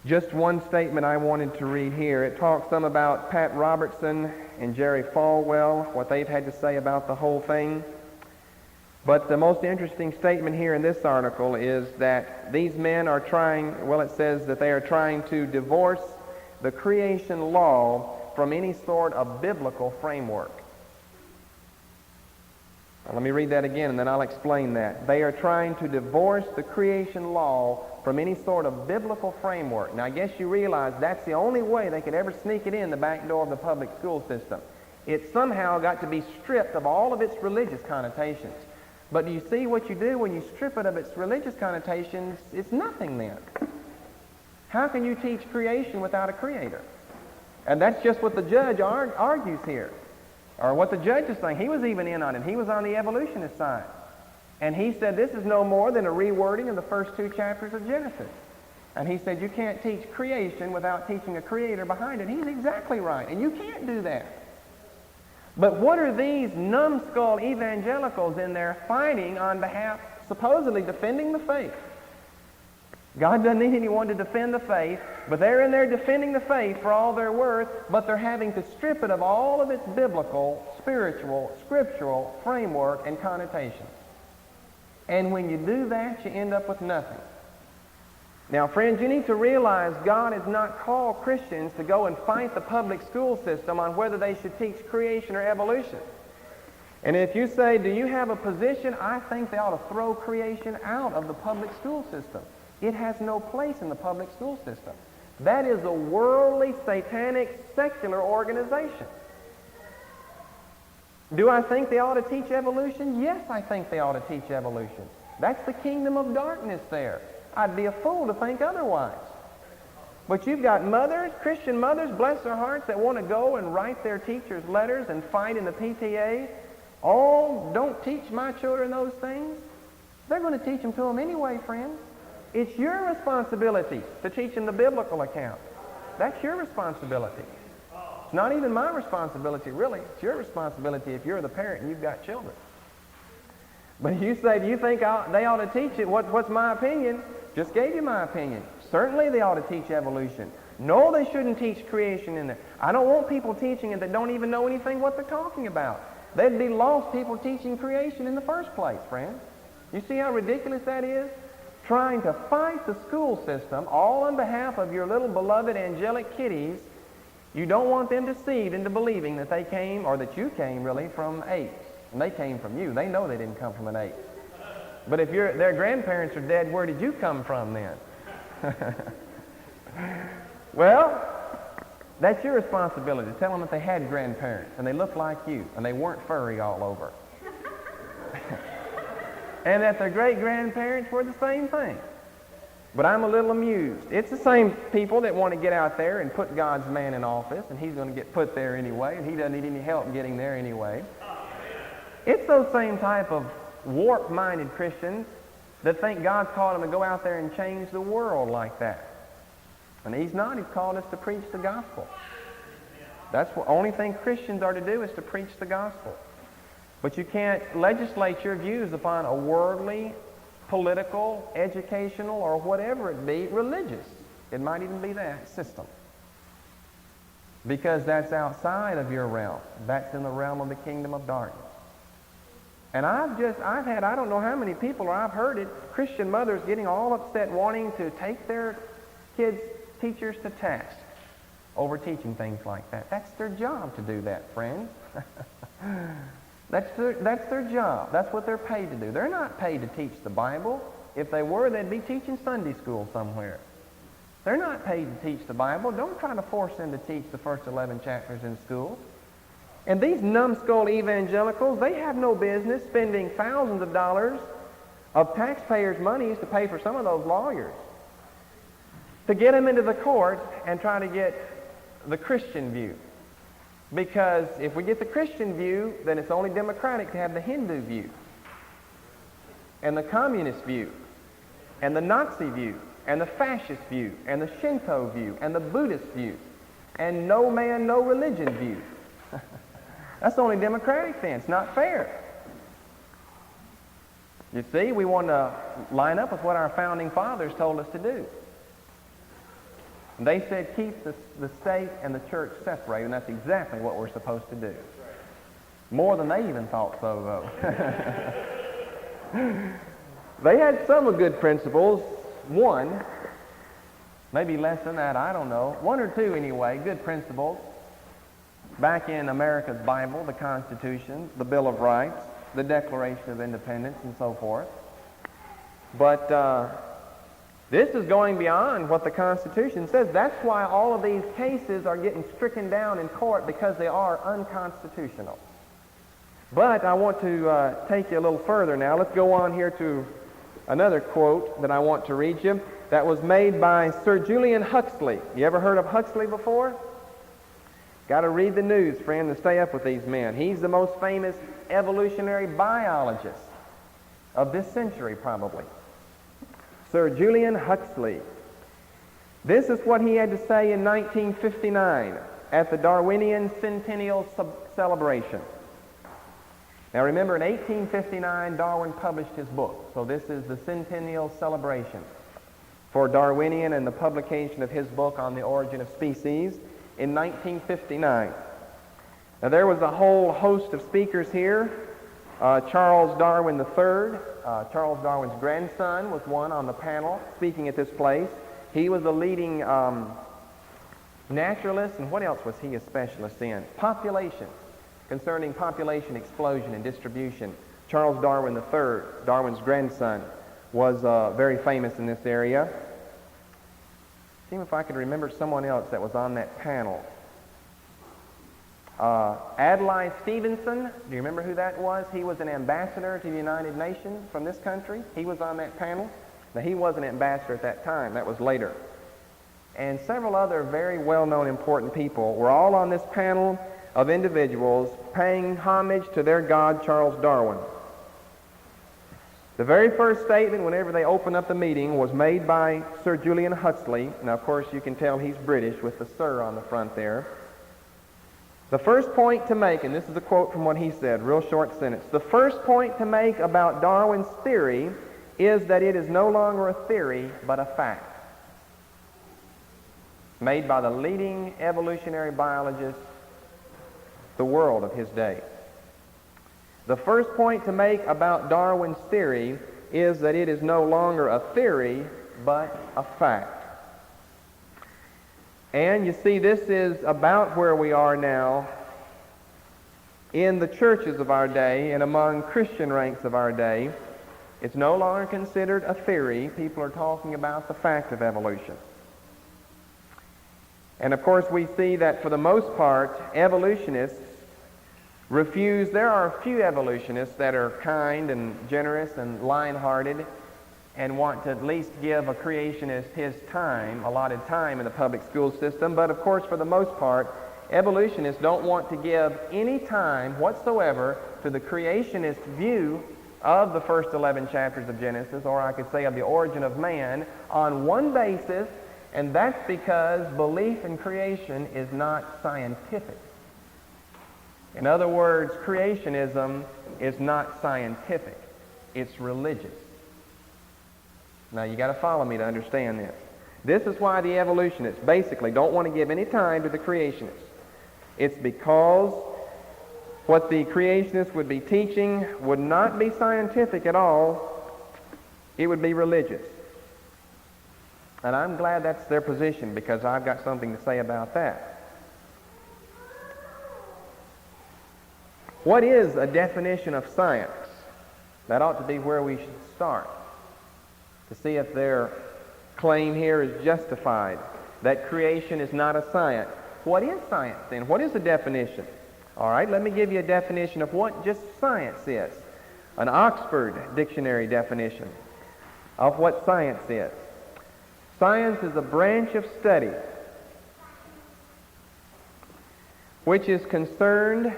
Speaker 1: Just one statement I wanted to read here. It talks some about Pat Robertson and Jerry Falwell, what they've had to say about the whole thing. But the most interesting statement here in this article is that these men are trying, well, it says that they are trying to divorce the creation law from any sort of biblical framework. Now, let me read that again and then I'll explain that. They are trying to divorce the creation law from any sort of biblical framework. Now, I guess you realize that's the only way they could ever sneak it in the back door of the public school system. It somehow got to be stripped of all of its religious connotations. But do you see what you do when you strip it of its religious connotations? It's nothing then. How can you teach creation without a creator? And that's just what the judge argues here, or what the judge is saying. He was even in on it. He was on the evolutionist side. And he said this is no more than a rewording of the first 2 chapters of Genesis. And he said you can't teach creation without teaching a creator behind it. He's exactly right. And you can't do that. But what are these numbskull evangelicals in there fighting on behalf, supposedly defending the faith? God doesn't need anyone to defend the faith, but they're in there defending the faith for all they're worth, but they're having to strip it of all of its biblical, spiritual, scriptural framework and connotations. And when you do that, you end up with nothing. Now, friends, you need to realize God has not called Christians to go and fight the public school system on whether they should teach creation or evolution. And if you say, do you have a position? I think they ought to throw creation out of the public school system. It has no place in the public school system. That is a worldly, satanic, secular organization. Do I think they ought to teach evolution? Yes, I think they ought to teach evolution. That's the kingdom of darkness there. I'd be a fool to think otherwise. But you've got mothers, Christian mothers, bless their hearts, that want to go and write their teachers letters and fight in the PTA. Oh, don't teach my children those things. They're going to teach them to them anyway, friends. It's your responsibility to teach them the biblical account. That's your responsibility. It's not even my responsibility, really. It's your responsibility if you're the parent and you've got children. But you say, do you think they ought to teach it? What's my opinion? Just gave you my opinion. Certainly they ought to teach evolution. No, they shouldn't teach creation in there. I don't want people teaching it that don't even know anything what they're talking about. They'd be lost people teaching creation in the first place, friends. You see how ridiculous that is? Trying to fight the school system all on behalf of your little beloved angelic kiddies. You don't want them deceived into believing that they came, or that you came really, from apes. And they came from you. They know they didn't come from an ape. But if their grandparents are dead, where did you come from then? Well, that's your responsibility to tell them that they had grandparents and they looked like you and they weren't furry all over. And that their great-grandparents were the same thing. But I'm a little amused. It's the same people that want to get out there and put God's man in office, and he's going to get put there anyway, and he doesn't need any help getting there anyway. It's those same type of warped-minded Christians that think God's called them to go out there and change the world like that. And he's not. He's called us to preach the gospel. That's the only thing Christians are to do, is to preach the gospel. But you can't legislate your views upon a worldly, political, educational, or whatever it be, religious. It might even be that system. Because that's outside of your realm. That's in the realm of the kingdom of darkness. And I've had, I don't know how many people, or I've heard it, Christian mothers getting all upset wanting to take their kids' teachers to task over teaching things like that. That's their job to do that, friends. That's their job. That's what they're paid to do. They're not paid to teach the Bible. If they were, they'd be teaching Sunday school somewhere. They're not paid to teach the Bible. Don't try to force them to teach the first 11 chapters in school. And these numbskull evangelicals, they have no business spending thousands of dollars of taxpayers' monies to pay for some of those lawyers, to get them into the court and try to get the Christian view. Because if we get the Christian view, then it's only democratic to have the Hindu view, and the communist view, and the Nazi view, and the fascist view, and the Shinto view, and the Buddhist view, and no man, no religion view. That's only democratic then. It's not fair. You see, we want to line up with what our founding fathers told us to do. And they said keep the state and the church separated, and that's exactly what we're supposed to do. More than they even thought so, though. They had some good principles. One, maybe less than that, I don't know. One or two anyway, good principles. Back in America's Bible, the Constitution, the Bill of Rights, the Declaration of Independence, and so forth. But this is going beyond what the Constitution says. That's why all of these cases are getting stricken down in court, because they are unconstitutional. But I want to take you a little further now. Let's go on here to another quote that I want to read you. That was made by Sir Julian Huxley. You ever heard of Huxley before? Got to read the news, friend, to stay up with these men. He's the most famous evolutionary biologist of this century, probably. Sir Julian Huxley. This is what he had to say in 1959 at the Darwinian Centennial Celebration. Now remember, in 1859, Darwin published his book. So this is the Centennial Celebration for Darwinian and the publication of his book on the origin of species in 1959. Now there was a whole host of speakers here. Charles Darwin III, Charles Darwin's grandson, was one on the panel speaking at this place. He was a leading naturalist, and what else was he a specialist in? Population, concerning population explosion and distribution. Charles Darwin III, Darwin's grandson, was very famous in this area. See if I could remember someone else that was on that panel. Adlai Stevenson, do you remember who that was? He was an ambassador to the United Nations from this country. He was on that panel. Now, he wasn't ambassador at that time. That was later. And several other very well-known important people were all on this panel of individuals paying homage to their god, Charles Darwin. The very first statement, whenever they opened up the meeting, was made by Sir Julian Huxley. Now, of course, you can tell he's British with the Sir on the front there. The first point to make, and this is a quote from what he said, real short sentence. The first point to make about Darwin's theory is that it is no longer a theory, but a fact. Made by the leading evolutionary biologist the world of his day. The first point to make about Darwin's theory is that it is no longer a theory, but a fact. And you see, this is about where we are now in the churches of our day and among Christian ranks of our day. It's no longer considered a theory. People are talking about the fact of evolution. And of course, we see that for the most part, evolutionists refuse. There are a few evolutionists that are kind and generous and lion-hearted and want to at least give a creationist his time, allotted time in the public school system. But of course, for the most part, evolutionists don't want to give any time whatsoever to the creationist view of the first 11 chapters of Genesis, or I could say of the origin of man, on one basis, and that's because belief in creation is not scientific. In other words, creationism is not scientific. It's religious. Now, you got to follow me to understand this. This is why the evolutionists basically don't want to give any time to the creationists. It's because what the creationists would be teaching would not be scientific at all. It would be religious. And I'm glad that's their position, because I've got something to say about that. What is a definition of science? That ought to be where we should start, to see if their claim here is justified, that creation is not a science. What is science then? What is the definition? All right, let me give you a definition of what just science is. An Oxford Dictionary definition of what science is. Science is a branch of study which is concerned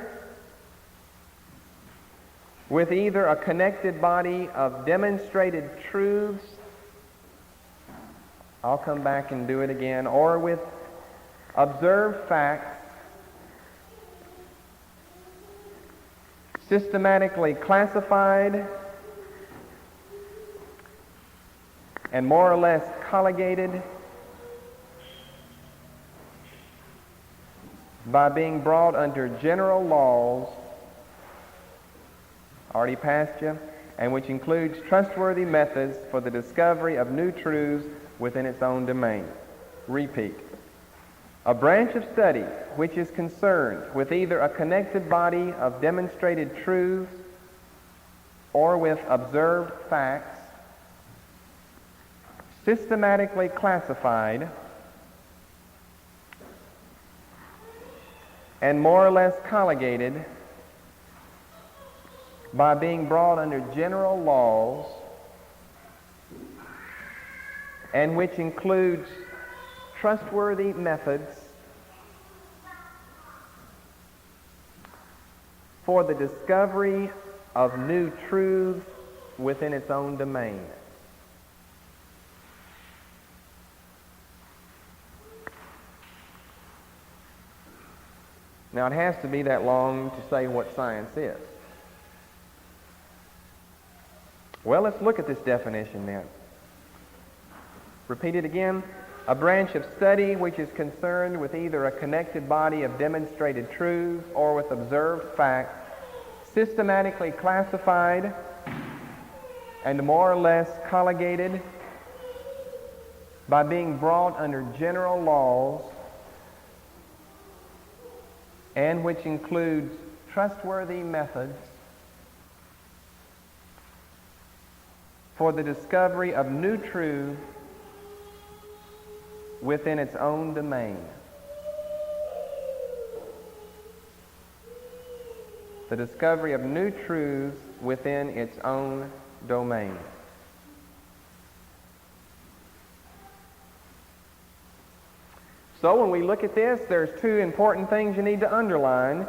Speaker 1: with either a connected body of demonstrated truths, I'll come back and do it again, or with observed facts, systematically classified and more or less colligated by being brought under general laws, already passed you, and which includes trustworthy methods for the discovery of new truths within its own domain. Repeat. A branch of study which is concerned with either a connected body of demonstrated truths or with observed facts, systematically classified and more or less colligated by being brought under general laws, and which includes trustworthy methods for the discovery of new truths within its own domain. Now, it has to be that long to say what science is. Well, let's look at this definition then. Repeat it again. A branch of study which is concerned with either a connected body of demonstrated truths or with observed facts, systematically classified and more or less colligated by being brought under general laws, and which includes trustworthy methods for the discovery of new truths within its own domain. The discovery of new truths within its own domain. So when we look at this, there's two important things you need to underline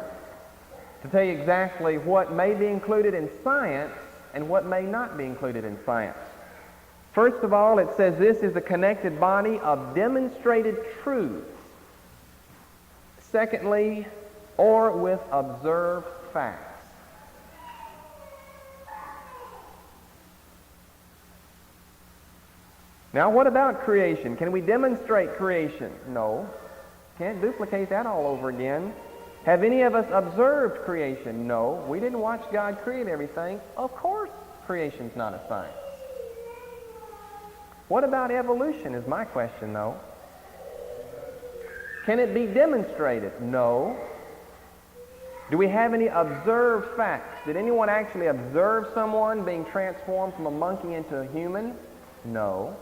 Speaker 1: to tell you exactly what may be included in science and what may not be included in science. First of all, it says this is a connected body of demonstrated truths. Secondly, or with observed facts. Now, what about creation? Can we demonstrate creation? No. Can't duplicate that all over again. Have any of us observed creation? No. We didn't watch God create everything. Of course, creation's not a science. What about evolution is my question, though. Can it be demonstrated? No. Do we have any observed facts? Did anyone actually observe someone being transformed from a monkey into a human? No.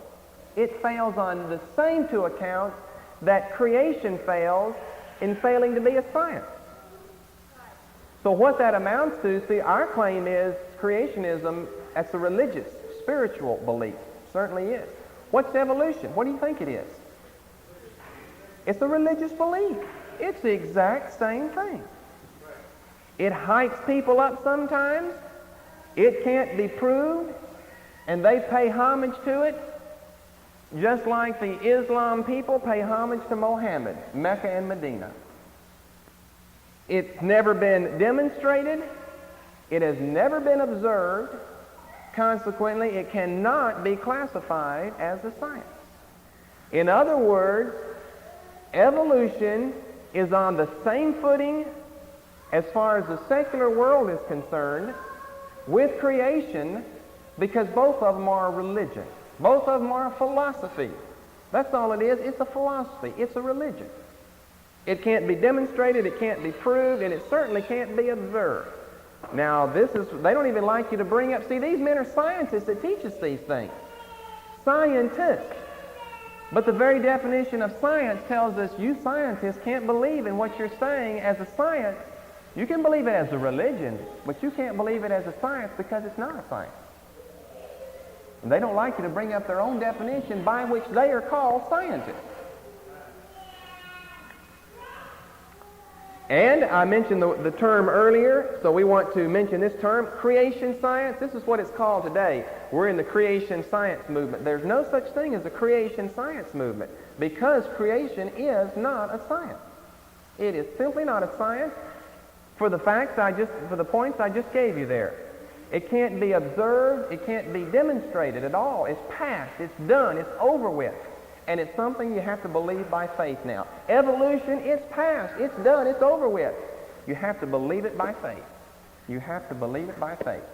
Speaker 1: It fails on the same two accounts that creation fails in failing to be a science. So what that amounts to, see, our claim is creationism, that's a religious, spiritual belief. Certainly is. What's evolution? What do you think it is? It's a religious belief. It's the exact same thing. It hypes people up sometimes. It can't be proved, and they pay homage to it, just like the Islam people pay homage to Mohammed, Mecca and Medina. It's never been demonstrated. It has never been observed. Consequently, it cannot be classified as a science. In other words, evolution is on the same footing as far as the secular world is concerned with creation, because both of them are a religion. Both of them are a philosophy. That's all it is. It's a philosophy. It's a religion. It can't be demonstrated, it can't be proved, and it certainly can't be observed. Now, they don't even like you to bring up, see, these men are scientists that teach us these things. Scientists. But the very definition of science tells us you scientists can't believe in what you're saying as a science. You can believe it as a religion, but you can't believe it as a science because it's not a science. And they don't like you to bring up their own definition by which they are called scientists. And I mentioned the term earlier, so we want to mention this term, creation science. This is what it's called today. We're in the creation science movement. There's no such thing as a creation science movement because creation is not a science. It is simply not a science for the points I just gave you there. It can't be observed. It can't be demonstrated at all. It's past. It's done. It's over with. And it's something you have to believe by faith now. Evolution, it's past. It's done. It's over with. You have to believe it by faith. You have to believe it by faith.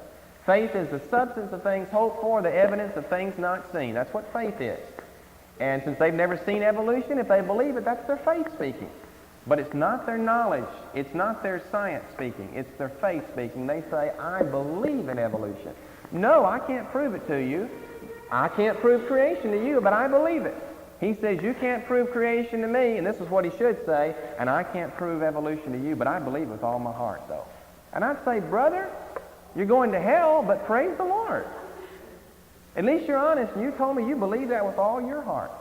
Speaker 1: Faith is the substance of things hoped for, the evidence of things not seen. That's what faith is. And since they've never seen evolution, if they believe it, that's their faith speaking. But it's not their knowledge. It's not their science speaking. It's their faith speaking. They say, I believe in evolution. No, I can't prove it to you. I can't prove creation to you, but I believe it. He says, you can't prove creation to me, and this is what he should say, and I can't prove evolution to you, but I believe with all my heart, though. And I'd say, brother, you're going to hell, but praise the Lord. At least you're honest, and you told me you believe that with all your heart.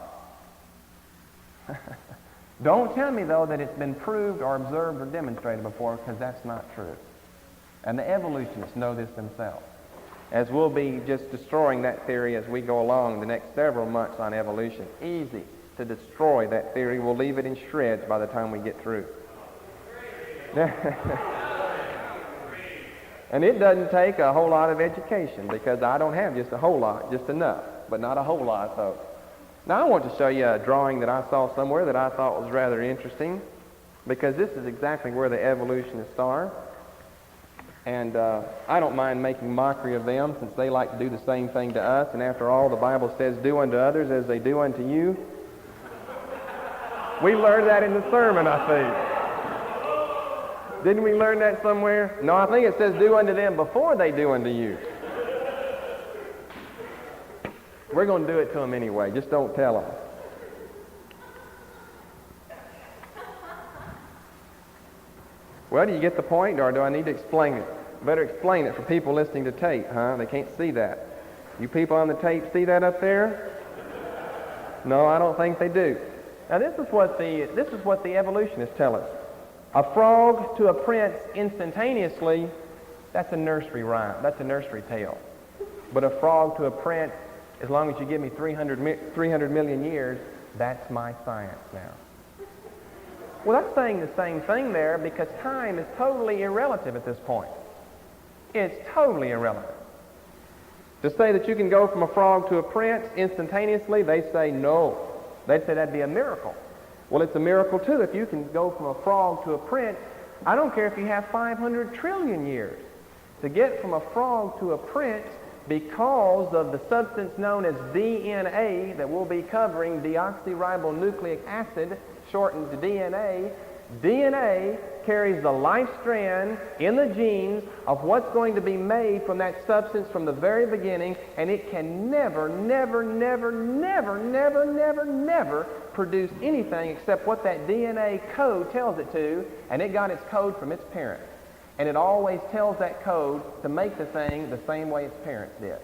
Speaker 1: Don't tell me, though, that it's been proved or observed or demonstrated before, because that's not true. And the evolutionists know this themselves, as we'll be just destroying that theory as we go along the next several months on evolution. Easy to destroy that theory. We'll leave it in shreds by the time we get through. And it doesn't take a whole lot of education, because I don't have just a whole lot, just enough, but not a whole lot, though. Now, I want to show you a drawing that I saw somewhere that I thought was rather interesting, because this is exactly where the evolutionists are. And I don't mind making mockery of them, since they like to do the same thing to us. And after all, the Bible says, do unto others as they do unto you. We learned that in the sermon, I think. Didn't we learn that somewhere? No, I think it says, do unto them before they do unto you. We're going to do it to them anyway. Just don't tell them. Well, do you get the point, or do I need to explain it? Better explain it for people listening to tape, huh? They can't see that. You people on the tape see that up there? No, I don't think they do. Now this is what the evolutionists tell us. A frog to a prince instantaneously, that's a nursery rhyme. That's a nursery tale. But a frog to a prince, as long as you give me 300 million years, that's my science now. Well, that's saying the same thing there, because time is totally irrelative at this point. It's totally irrelevant. To say that you can go from a frog to a prince instantaneously, they say no. They'd say that'd be a miracle. Well, it's a miracle too if you can go from a frog to a prince. I don't care if you have 500 trillion years. To get from a frog to a prince, because of the substance known as DNA that we'll be covering, deoxyribonucleic acid, shortened to DNA, DNA carries the life strand in the genes of what's going to be made from that substance from the very beginning, and it can never produce anything except what that DNA code tells it to, and it got its code from its parent. And it always tells that code to make the thing the same way its parents did.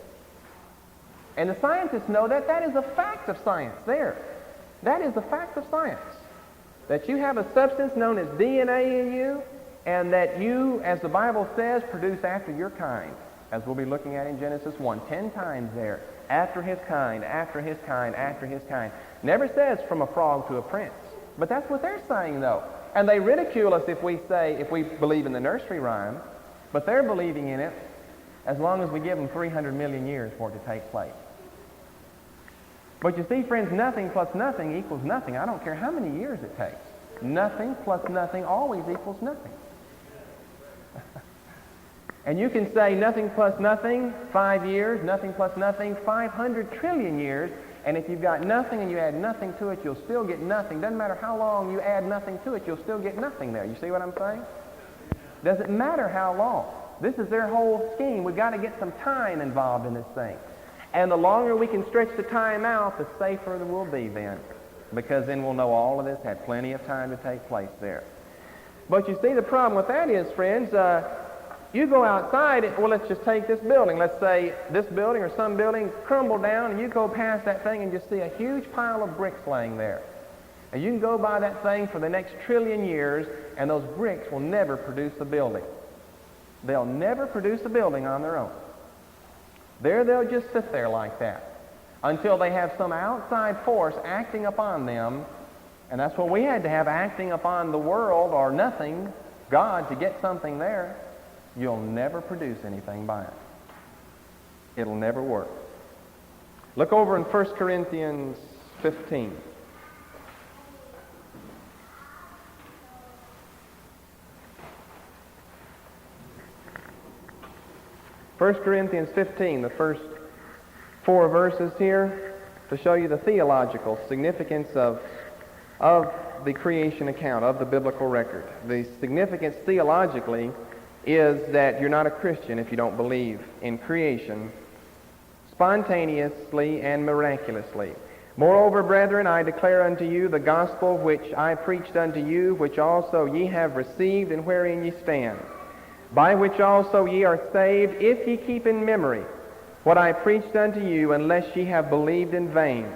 Speaker 1: And the scientists know that. That is a fact of science there. That is a fact of science. That you have a substance known as DNA in you, and that you, as the Bible says, produce after your kind, as we'll be looking at in Genesis 1, 10 times there. After his kind, after his kind, after his kind. Never says from a frog to a prince. But that's what they're saying, though. And they ridicule us if we believe in the nursery rhyme, but they're believing in it as long as we give them 300 million years for it to take place. But you see, friends, nothing plus nothing equals nothing. I don't care how many years it takes. Nothing plus nothing always equals nothing. And you can say nothing plus nothing, 5 years, nothing plus nothing, 500 trillion years, and if you've got nothing and you add nothing to it, you'll still get nothing. Doesn't matter how long you add nothing to it, you'll still get nothing there. You see what I'm saying? Doesn't matter how long. This is their whole scheme. We've got to get some time involved in this thing. And the longer we can stretch the time out, the safer it will be then. Because then we'll know all of this had plenty of time to take place there. But you see, the problem with that is, friends, you go outside, well, let's just take this building. Let's say this building or some building crumble down, and you go past that thing and just see a huge pile of bricks laying there. And you can go by that thing for the next trillion years, and those bricks will never produce a building. They'll never produce a building on their own. They'll just sit there like that until they have some outside force acting upon them, and that's what we had to have, acting upon the world or nothing, God, to get something there. You'll never produce anything by it. It'll never work. Look over in 1 Corinthians 15. 1 Corinthians 15, the first 4 verses here, to show you the theological significance of the creation account, of the biblical record. The significance theologically is that you're not a Christian if you don't believe in creation spontaneously and miraculously. Moreover, brethren, I declare unto you the gospel which I preached unto you, which also ye have received, and wherein ye stand, by which also ye are saved, if ye keep in memory what I preached unto you, unless ye have believed in vain.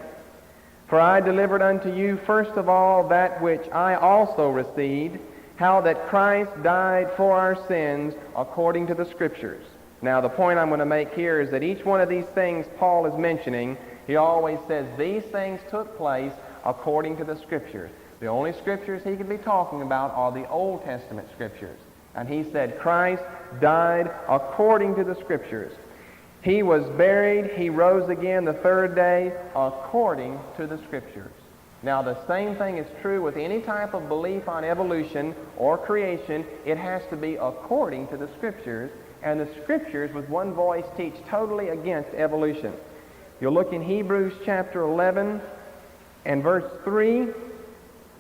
Speaker 1: For I delivered unto you first of all that which I also received, how that Christ died for our sins according to the Scriptures. Now, the point I'm going to make here is that each one of these things Paul is mentioning, he always says these things took place according to the Scriptures. The only Scriptures he could be talking about are the Old Testament Scriptures. And he said Christ died according to the Scriptures. He was buried, he rose again the third day according to the Scriptures. Now, the same thing is true with any type of belief on evolution or creation. It has to be according to the Scriptures, and the Scriptures, with one voice, teach totally against evolution. You'll look in Hebrews chapter 11 and verse 3.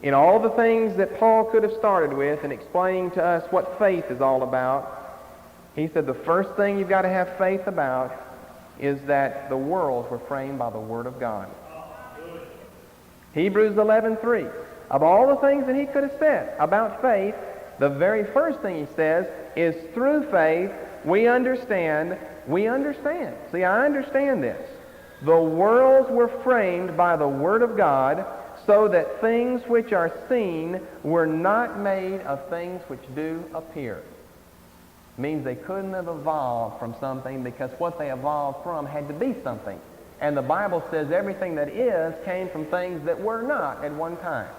Speaker 1: In all the things that Paul could have started with in explaining to us what faith is all about, he said the first thing you've got to have faith about is that the worlds were framed by the Word of God. Hebrews 11:3. Of all the things that he could have said about faith, the very first thing he says is through faith we understand. See, I understand this. The worlds were framed by the Word of God, so that things which are seen were not made of things which do appear. Means they couldn't have evolved from something because what they evolved from had to be something. And the Bible says everything that is came from things that were not at one time.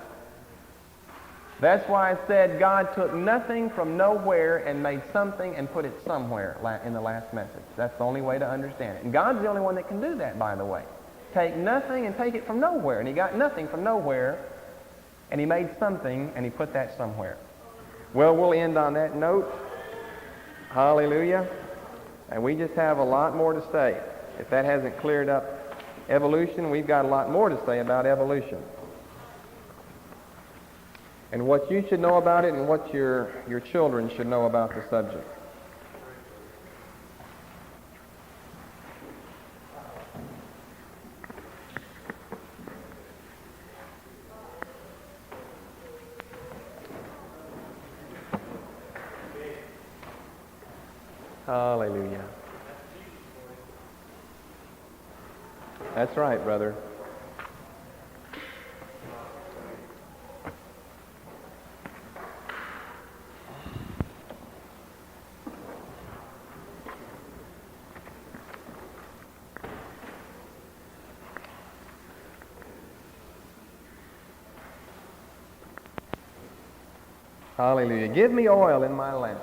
Speaker 1: That's why it said God took nothing from nowhere and made something and put it somewhere in the last message. That's the only way to understand it. And God's the only one that can do that, by the way. Take nothing and take it from nowhere. And he got nothing from nowhere, and he made something, and he put that somewhere. Well, we'll end on that note. Hallelujah. And we just have a lot more to say. If that hasn't cleared up evolution, we've got a lot more to say about evolution. And what you should know about it and what your children should know about the subject. Hallelujah. That's right, brother. Hallelujah. Give me oil in my lamp.